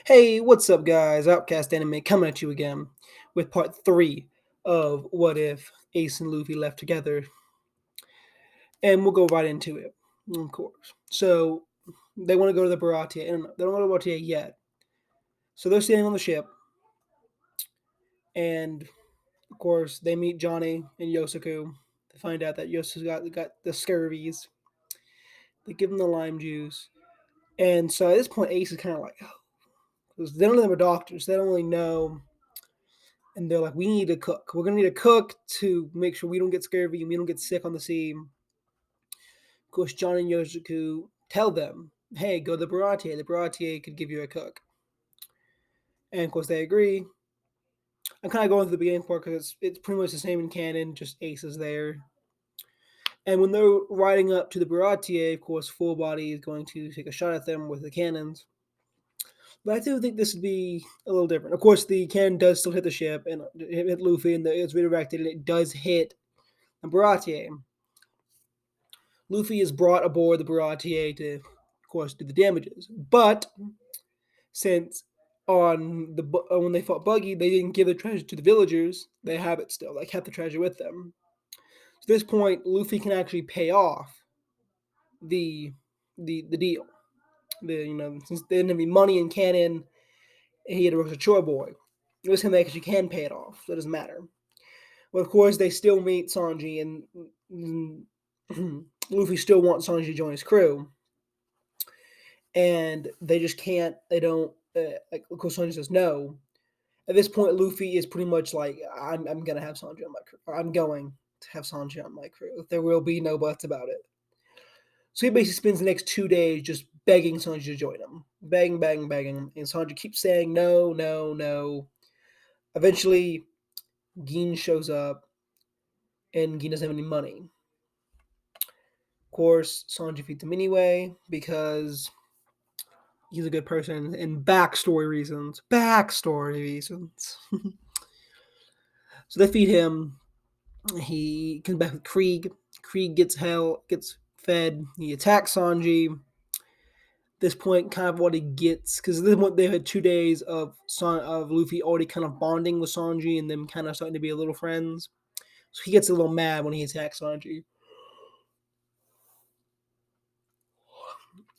Hey, what's up, guys? Outcast Anime coming at you again with part 3 of What If Ace and Luffy Left Together. And we'll go right into it, of course. So, they want to go to the Baratie, and they don't want to go to Baratie yet. So, they're standing on the ship, and of course, they meet Johnny and Yosaku. They find out that Yosaku got the scurvies. They give him the lime juice. And so, at this point, Ace is kind of like, oh, because none of them are doctors. They don't really know, and they're like, we need to cook. We're gonna need a cook to make sure we don't get scurvy and we don't get sick on the sea. Of course, John and Yoshiko tell them, hey, go to the Baratie. The Baratie could give you a cook. And of course, they agree. I'm kind of going to the beginning part because it's pretty much the same in canon, just Ace is there. And when they're riding up to the Baratie, of course, Full Body is going to take a shot at them with the cannons. But I do think this would be a little different. Of course, the cannon does still hit the ship and hit Luffy, and it's redirected, and it does hit the Baratie. Luffy is brought aboard the Baratie to, of course, do the damages. But since on the when they fought Buggy, they didn't give the treasure to the villagers. They have it still. They kept the treasure with them. So at this point, Luffy can actually pay off the deal. Since there didn't have any money in canon, he had to work as a chore boy. This time they actually can pay it off, so it doesn't matter. But of course, they still meet Sanji, and Luffy still wants Sanji to join his crew. And they just can't. They don't. Like, of course, Sanji says no. At this point, Luffy is pretty much like, I'm gonna have Sanji on my crew. I'm going to have Sanji on my crew. There will be no buts about it. So he basically spends the next 2 days just begging Sanji to join him, begging, and Sanji keeps saying no, no, no. Eventually, Gin shows up, and Gin doesn't have any money. Of course, Sanji feeds him anyway because he's a good person and backstory reasons. So they feed him. He comes back with Krieg. Krieg gets fed. He attacks Sanji. At this point, kind of what he gets, because they had 2 days of Luffy already kind of bonding with Sanji and them kind of starting to be a little friends. So he gets a little mad when he attacks Sanji.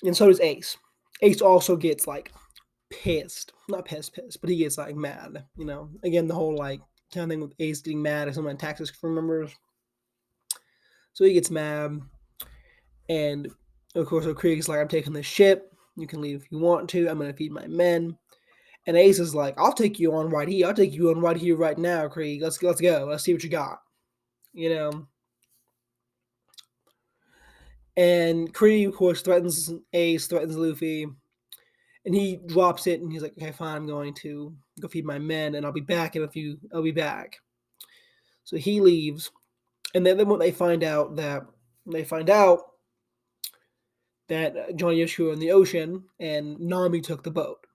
And so does Ace. Ace also gets like pissed. Not pissed, but he gets like mad. Again, the whole like kind of thing with Ace getting mad if someone attacks his crew members. So he gets mad. And of course, Krieg's like, I'm taking this ship. You can leave if you want to. I'm going to feed my men. And Ace is like, I'll take you on right here. I'll take you on right here, right now, Krieg. Let's go. Let's see what you got. And Krieg, of course, threatens Ace, threatens Luffy. And he drops it, and he's like, okay, fine, I'm going to go feed my men, and I'll be back in a few. I'll be back. So he leaves. And then when they find out that Johnny Yoshiko are in the ocean, and Nami took the boat.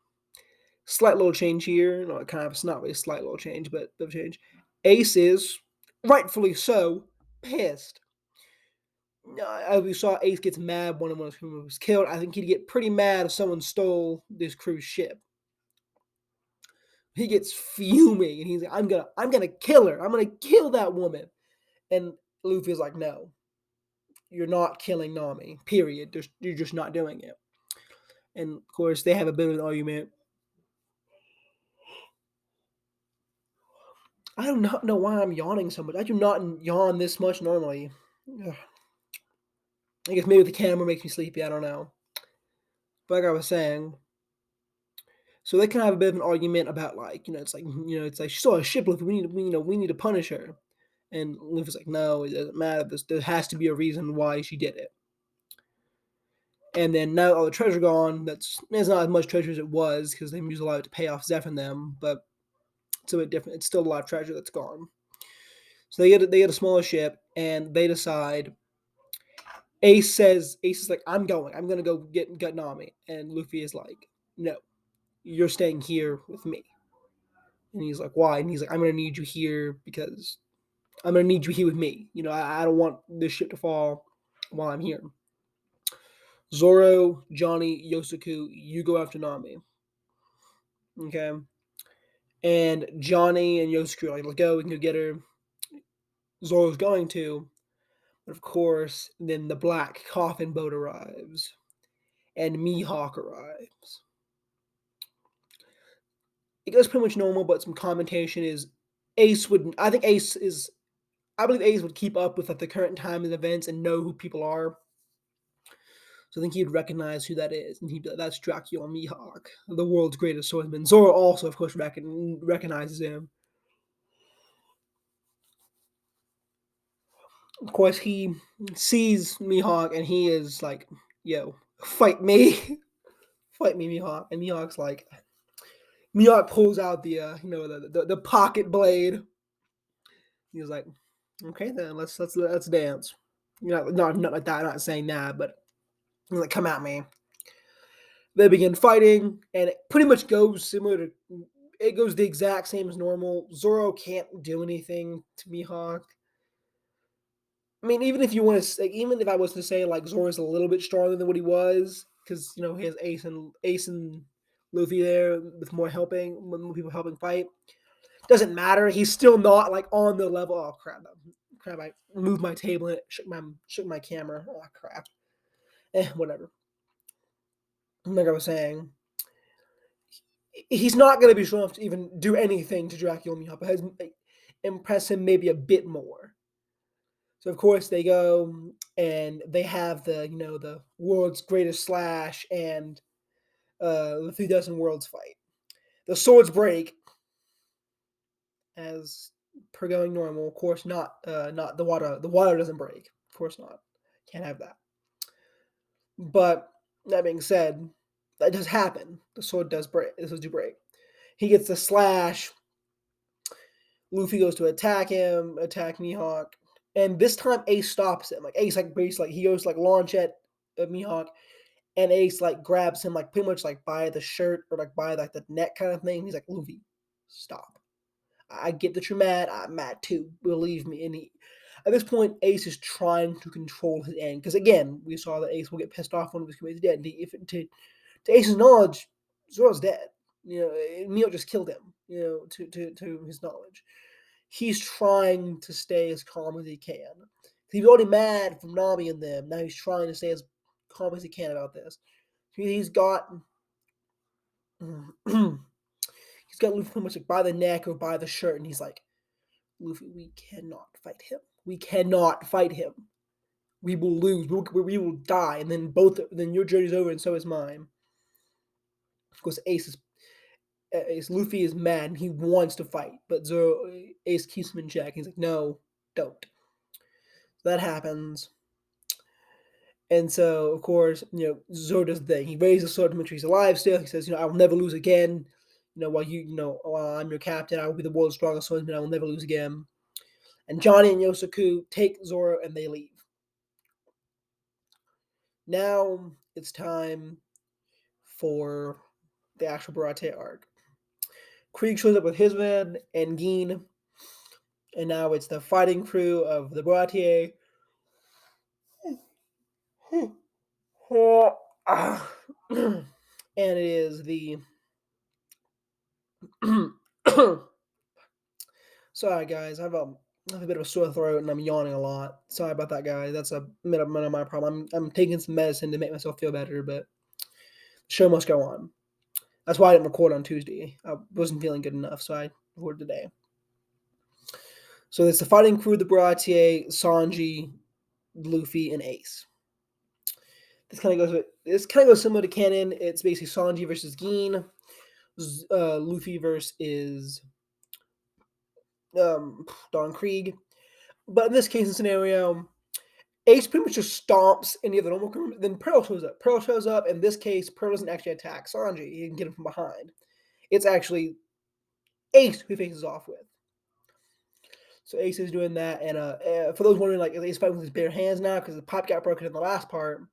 Slight little change here. No, it's not really a slight little change, but a bit of change. Ace is, rightfully so, pissed. As we saw, Ace gets mad when one of his crewmen was killed. I think he'd get pretty mad if someone stole this cruise ship. He gets fuming, and he's like, I'm gonna kill her. I'm gonna kill that woman. And Luffy's like, no, you're not killing Nami, period. You're just not doing it. And of course, they have a bit of an argument. I do not know why I'm yawning so much. I do not yawn this much normally. Ugh. I guess maybe the camera makes me sleepy. I don't know. But like I was saying, so they kind of have a bit of an argument about it's like she saw a ship. We need to punish her. And Luffy's like, no, it doesn't matter. There has to be a reason why she did it. And then now all the treasure gone. There's not as much treasure as it was because they used a lot of it to pay off Zeph and them. But it's a bit different. It's still a lot of treasure that's gone. So they get a smaller ship, and they decide. Ace is like, I'm gonna go get Nami, and Luffy is like, no, you're staying here with me. And he's like, why? And he's like, I'm gonna need you here because I'm gonna need you here with me. I don't want this ship to fall while I'm here. Zoro, Johnny, Yosaku, you go after Nami. Okay, and Johnny and Yosuke are like, "Let's go, we can go get her." Zoro's going to, but of course, then the black coffin boat arrives, and Mihawk arrives. It goes pretty much normal, but some commentation is Ace would. I think Ace is. I believe Ace would keep up with like the current time and events and know who people are. So I think he'd recognize who that is, and he'd be like, "That's Dracula Mihawk, the world's greatest swordsman." Zoro also, of course, recognizes him. Of course, he sees Mihawk, and he is like, "Yo, fight me, fight me, Mihawk." And Mihawk pulls out the pocket blade. He was like, "Okay, then let's dance." Not like that. I'm not saying that, but he's like, "Come at me." They begin fighting, and it pretty much goes similar to. It goes the exact same as normal. Zoro can't do anything to Mihawk. I mean, even if you want to, like, even if I was to say like Zoro's a little bit stronger than what he was, because he has Ace and Luffy there with more people helping fight. Doesn't matter. He's still not like on the level. Oh crap! Crap! I moved my table and it shook my camera. Oh crap! Whatever. Like I was saying, he's not going to be strong enough to even do anything to Dracula Mihawk, but has impress him maybe a bit more. So of course they go and they have the world's greatest slash and the 3,000 worlds fight. The swords break as per going normal. Of course, not the water. The water doesn't break. Of course not. Can't have that. But that being said, that does happen. The sword does break. This does do break. He gets the slash. Luffy goes to attack Mihawk, and this time Ace stops him. Like Ace, like basically, he goes to, like launch at Mihawk, and Ace like grabs him like pretty much like by the shirt or like by like the neck kind of thing. He's like, Luffy, stop. I get that you're mad. I'm mad too. Believe me. And at this point, Ace is trying to control his end because again, we saw that Ace will get pissed off when he was committed dead. And if to Ace's knowledge, Zoro's dead. Mihawk just killed him. To his knowledge, he's trying to stay as calm as he can. He was already mad from Nami and them. Now he's trying to stay as calm as he can about this. He's got he's got Luffy pretty much like by the neck or by the shirt, and he's like, Luffy, we cannot fight him. We cannot fight him. We will lose. We will die, and then your journey's over, and so is mine. Of course, Luffy is mad, and he wants to fight, but Ace keeps him in check. He's like, no, don't. So that happens. And so, of course, Zoro does the thing. He raises the sword to make sure he's alive still. He says, I will never lose again. While I'm your captain, I will be the world's strongest swordsman. I will never lose again. And Johnny and Yosaku take Zoro and they leave. Now it's time for the actual Barate arc. Krieg shows up with his men and Gin, and now it's the fighting crew of the Barate. And it is the sorry guys, I have a bit of a sore throat and I'm yawning a lot. Sorry about that, guys. That's a bit of my problem. I'm taking some medicine to make myself feel better, but the show must go on. That's why I didn't record on Tuesday. I wasn't feeling good enough, so I recorded today. So it's the fighting crew, the Baratier, Sanji, Luffy, and Ace. This kind of goes similar to canon. It's basically Sanji versus Gin, Luffy versus Don Krieg. But in this case and scenario, Ace pretty much just stomps any of the normal crew. Then Pearl shows up. In this case, Pearl doesn't actually attack Sanji. He can get him from behind. It's actually Ace who faces off with. So Ace is doing that, and for those wondering, like, is Ace fighting with his bare hands now because the pipe got broken in the last part?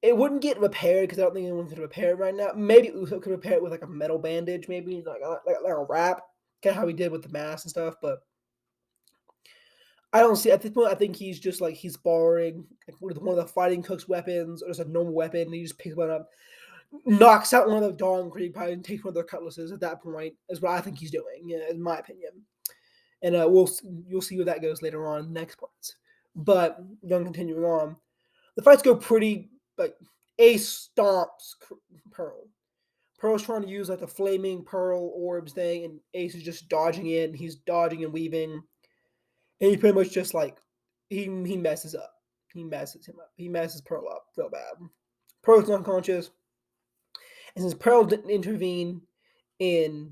It wouldn't get repaired because I don't think anyone could repair it right now. Maybe Uso could repair it with like a metal bandage, maybe like a wrap, kind of how he did with the mask and stuff. But I don't see at this point. I think he's just like he's borrowing like one of the fighting cook's weapons or just a normal weapon, and he just picks one up. knocks out one of the Dawn Creek, probably takes one of their cutlasses at that point, is what I think he's doing, yeah, in my opinion. And you'll see where that goes later on in the next parts. But continuing on, the fights go pretty like Ace stomps Pearl. Pearl's trying to use like the flaming pearl orbs thing, and Ace is just dodging it. And he's dodging and weaving, and he pretty much just like he messes up. He messes him up. He messes Pearl up real bad. Pearl's unconscious, and since Pearl didn't intervene in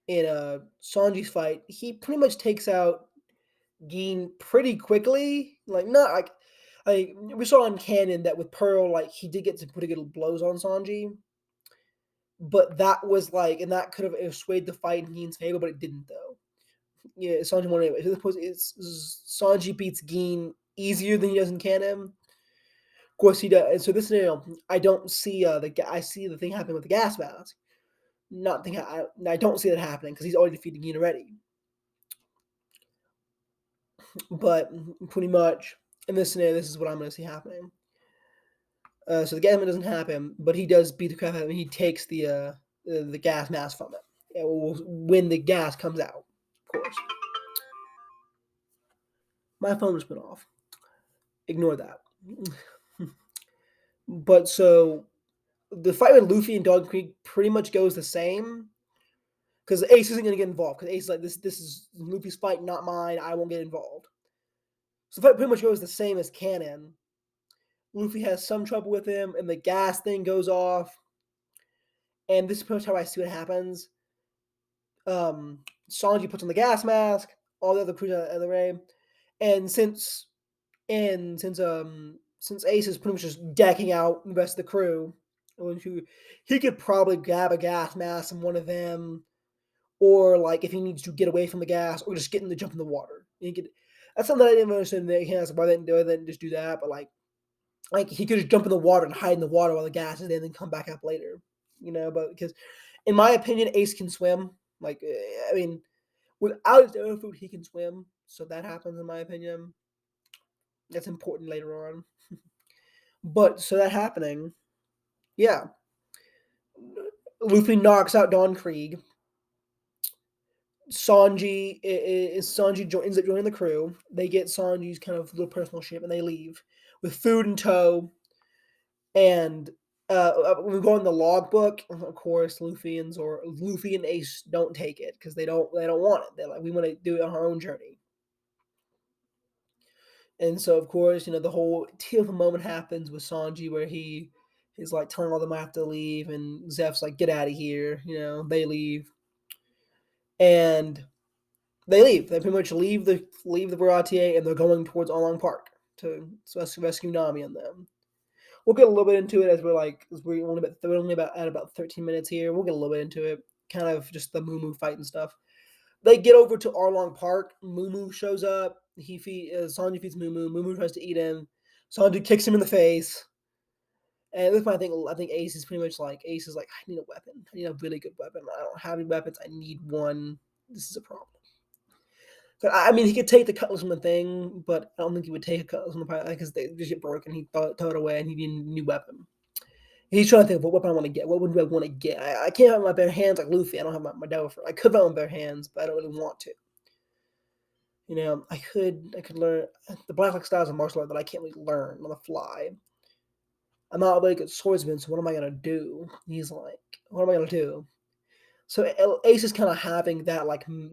Sanji's fight, he pretty much takes out Geen pretty quickly. Like not like we saw in canon that with Pearl, like he did get some pretty good blows on Sanji, but that was like, and that could have swayed the fight in Geen's favor, but it didn't though. Yeah, Sanji won anyway. Sanji beats Geen easier than he does in canon. Of course he does. And so this scenario, I don't see I see the thing happening with the gas mask. Not think I don't see that happening because he's already defeated Geen already. But pretty much in this scenario, this is what I'm going to see happening. So the gas mask doesn't happen, but he does beat the crap out of him. He takes the gas mask from it when the gas comes out, of course. My phone just went off. Ignore that. But so the fight with Luffy and Dog Creek pretty much goes the same because Ace isn't going to get involved because Ace is like this is Luffy's fight, not mine. I won't get involved. So the fight pretty much goes the same as canon. Luffy has some trouble with him, and the gas thing goes off. And this is pretty much how I see what happens. Sanji puts on the gas mask, all the other crews out of the way, and since Ace is pretty much just decking out the rest of the crew, he could probably grab a gas mask from one of them, or like if he needs to get away from the gas, or just get in the jump in the water. That's something that I didn't understand. That he asked why they didn't just do that, but like he could just jump in the water and hide in the water while the gas is there, and then come back up later. But because in my opinion, Ace can swim. Like I mean, without his own food, he can swim. So that happens in my opinion. That's important later on. But so that happening, yeah. Luffy knocks out Don Krieg. Sanji ends up joining the crew. They get Sanji's kind of little personal ship and they leave with food in tow. And when we go in the logbook, of course, Luffy and Ace don't take it because they don't want it. They're like, we want to do it on our own journey. And so, of course, the whole tearful moment happens with Sanji where he is like telling all them I have to leave, and Zeph's like, get out of here. They leave. And they leave. They pretty much leave the Baratier, and they're going towards Along Park to rescue Nami and them. We'll get a little bit into it as we're only about at about 13 minutes here. We'll get a little bit into it, kind of just the Moo fight and stuff. They get over to Arlong Park. Moo shows up. Sanji feeds Moo. Moo tries to eat him. Sanji kicks him in the face. And this point, I think Ace is pretty much like, Ace is like, I need a weapon. I need a really good weapon. I don't have any weapons. I need one. This is a problem. So, I mean, he could take the cutlass from the thing, but I don't think he would take a cutlass from the pirate because they just get broken. He throw it away, and he needed a new weapon. He's trying to think of what weapon I want to get. What would I want to get? I can't have my bare hands like Luffy. I don't have my devil fruit. I could have my bare hands, but I don't really want to. I could learn the Black Lock style is a martial art that I can't really learn on the fly. I'm not a really good swordsman, so what am I gonna do? He's like, what am I gonna do? So Ace is kind of having that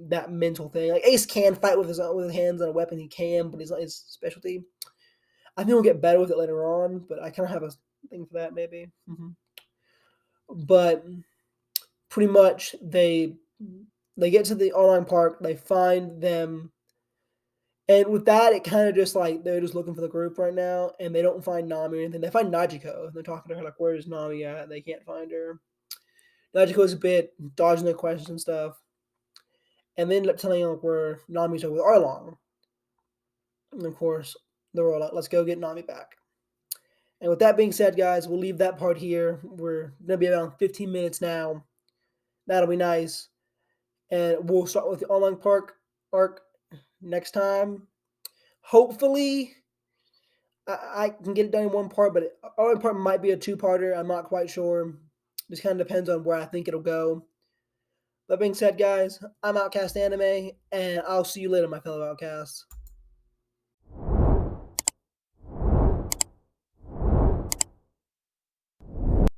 that mental thing. Like Ace can fight with his hands and a weapon. He can, but it's not his specialty. I think he'll get better with it later on, but I kind of have a thing for that maybe. But pretty much they get to the online park. They find them. And with that, it kind of just like they're just looking for the group right now, and they don't find Nami or anything. They find Najiko, and they're talking to her like, "Where's Nami at?" And they can't find her. Najiko's a bit dodging their questions and stuff, and they end up telling them where Nami's with Arlong. And of course, they're all like, "Let's go get Nami back." And with that being said, guys, we'll leave that part here. We're gonna be around 15 minutes now. That'll be nice, and we'll start with the online park arc next time. Hopefully, I can get it done in one part, but other part might be a two-parter. I'm not quite sure. Just kind of depends on where I think it'll go. That being said, guys, I'm Outcast Anime, and I'll see you later, my fellow Outcasts.